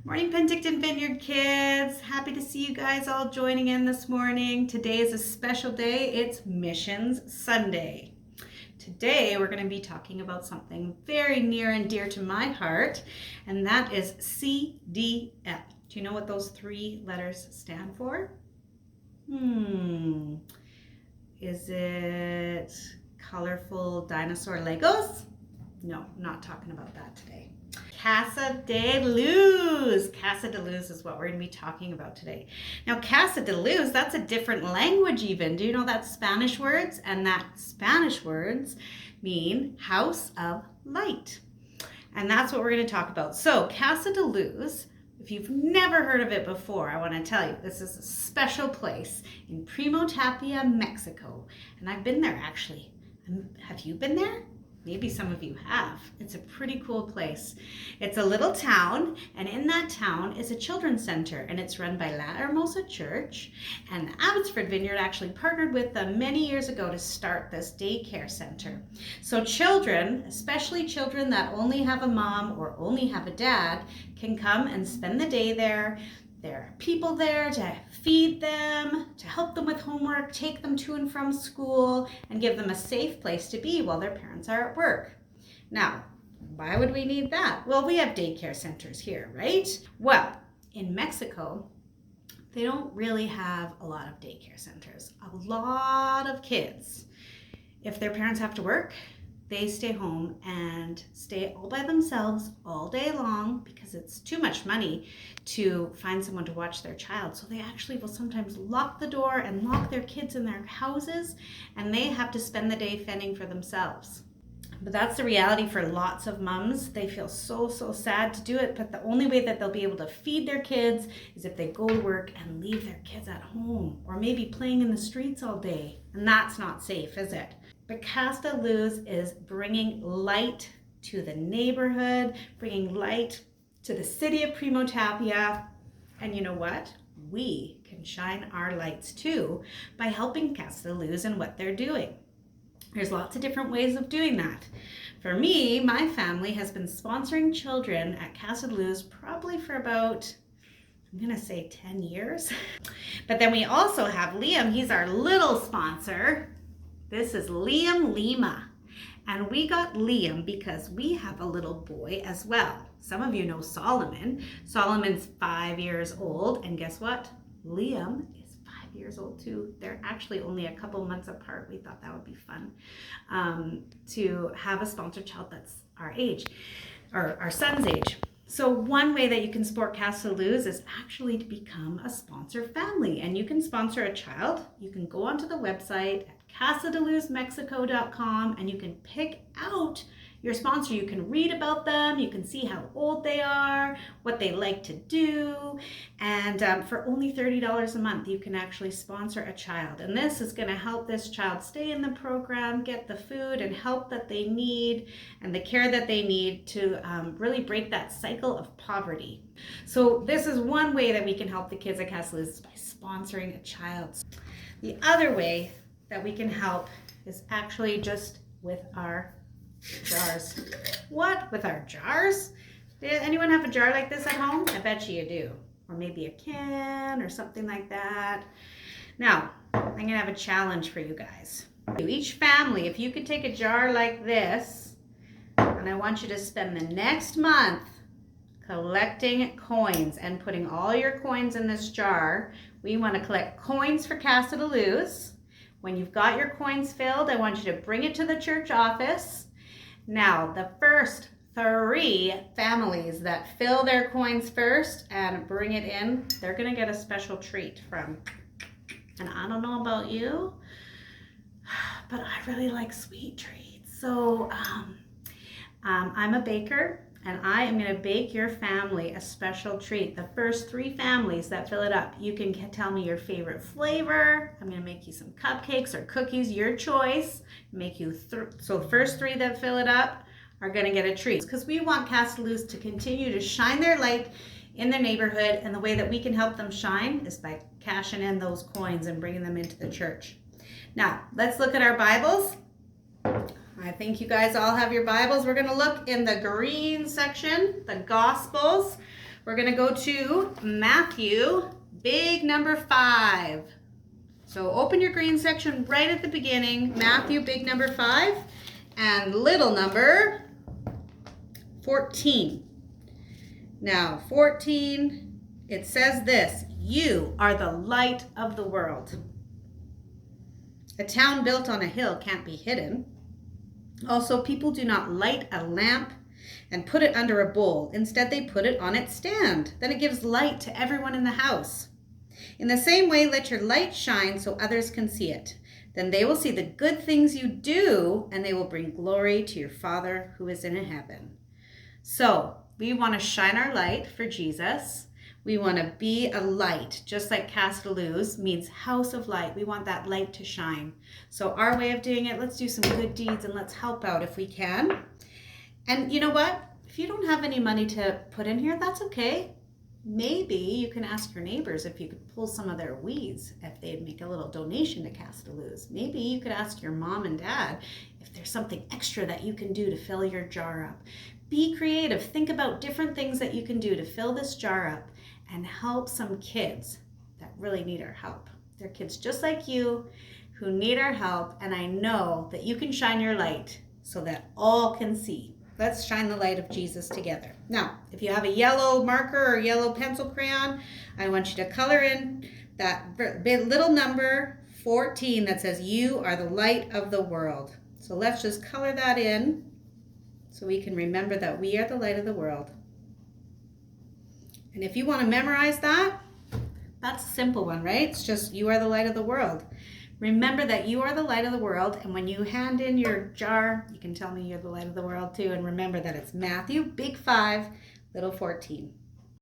Morning, Penticton Vineyard kids. Happy to see you guys all joining in this morning. Today is a special day. It's Missions Sunday. Today we're going to be talking about something very near and dear to my heart, and that is CDL. Do you know what those three letters stand for? Is it colorful dinosaur Legos? No, not talking about that today. Casa de Luz. Casa de Luz is what we're going to be talking about today. Now, Casa de Luz, that's a different language even. Do you know that's Spanish words? And that Spanish words mean house of light. And that's what we're going to talk about. So, Casa de Luz, if you've never heard of it before, I want to tell you, this is a special place in Primo Tapia, Mexico. And I've been there actually. Have you been there? Maybe some of you have. It's a pretty cool place. It's a little town, and in that town is a children's center, and it's run by La Hermosa Church. And Abbotsford Vineyard actually partnered with them many years ago to start this daycare center. So children, especially children that only have a mom or only have a dad, can come and spend the day there. There are people there to feed them, to help them with homework, take them to and from school, and give them a safe place to be while their parents are at work. Now, why would we need that? Well, we have daycare centers here, right? Well, in Mexico, they don't really have a lot of daycare centers. A lot of kids, if their parents have to work, they stay home and stay all by themselves all day long because it's too much money to find someone to watch their child. So they actually will sometimes lock the door and lock their kids in their houses, and they have to spend the day fending for themselves. But that's the reality for lots of moms. They feel so sad to do it, but the only way that they'll be able to feed their kids is if they go to work and leave their kids at home, or maybe playing in the streets all day. And that's not safe, is it? But Casa de Luz is bringing light to the neighborhood, bringing light to the city of Primo Tapia. And you know what? We can shine our lights too by helping Casa de Luz in what they're doing. There's lots of different ways of doing that. For me, my family has been sponsoring children at Casa de Luz probably for about, I'm going to say 10 years. But then we also have Liam. He's our little sponsor. This is Liam Lima. And we got Liam because we have a little boy as well. Some of you know Solomon. Solomon's 5 years old. And guess what? Liam is 5 years old too. They're actually only a couple months apart. We thought that would be fun to have a sponsored child that's our age, or our son's age. So one way that you can support Casa de Luz is actually to become a sponsor family. And you can sponsor a child. You can go onto the website at casadeluzmexico.com and you can pick out your sponsor. You can read about them. You can see how old they are, what they like to do. And for only $30 a month, you can actually sponsor a child. And this is going to help this child stay in the program, get the food and help that they need and the care that they need to really break that cycle of poverty. So this is one way that we can help the kids at Casa de Luz, by sponsoring a child. The other way that we can help is actually just with our jars. What? With our jars? Does anyone have a jar like this at home? I bet you do. Or maybe a can or something like that. Now, I'm going to have a challenge for you guys. Each family, if you could take a jar like this, and I want you to spend the next month collecting coins and putting all your coins in this jar. We want to collect coins for Casa de Luz. When you've got your coins filled, I want you to bring it to the church office. Now, the first 3 families that fill their coins first and bring it in, they're going to get a special treat from, and I don't know about you, but I really like sweet treats. So I'm a baker, and I am going to bake your family a special treat. The first 3 families that fill it up, you can tell me your favorite flavor. I'm going to make you some cupcakes or cookies, your choice. Make you so the first 3 that fill it up are going to get a treat, because we want Casa de Luz to continue to shine their light in their neighborhood, and the way that we can help them shine is by cashing in those coins and bringing them into the church. Now, let's look at our Bibles. I think you guys all have your Bibles. We're going to look in the green section, the Gospels. we're going to go to Matthew, big number 5. So open your green section right at the beginning. Matthew, big number 5, and little number 14. Now, 14, it says this: you are the light of the world. A town built on a hill can't be hidden. Also, people do not light a lamp and put it under a bowl. Instead, they put it on its stand. Then it gives light to everyone in the house. In the same way, let your light shine so others can see it. Then they will see the good things you do, and they will bring glory to your Father who is in heaven. So, we want to shine our light for Jesus. We want to be a light, just like Casa de Luz means house of light. We want that light to shine. So our way of doing it, let's do some good deeds and let's help out if we can. And you know what? If you don't have any money to put in here, that's okay. Maybe you can ask your neighbors if you could pull some of their weeds, if they'd make a little donation to Casa de Luz. Maybe you could ask your mom and dad if there's something extra that you can do to fill your jar up. Be creative. Think about different things that you can do to fill this jar up and help some kids that really need our help. They're kids just like you who need our help, and I know that you can shine your light so that all can see. Let's shine the light of Jesus together. Now, if you have a yellow marker or yellow pencil crayon, I want you to color in that little number 14 that says you are the light of the world. So let's just color that in so we can remember that we are the light of the world. And if you want to memorize that, that's a simple one, right? It's just you are the light of the world. Remember that you are the light of the world, and when you hand in your jar, you can tell me you're the light of the world too, and remember that it's Matthew, big 5, little 14.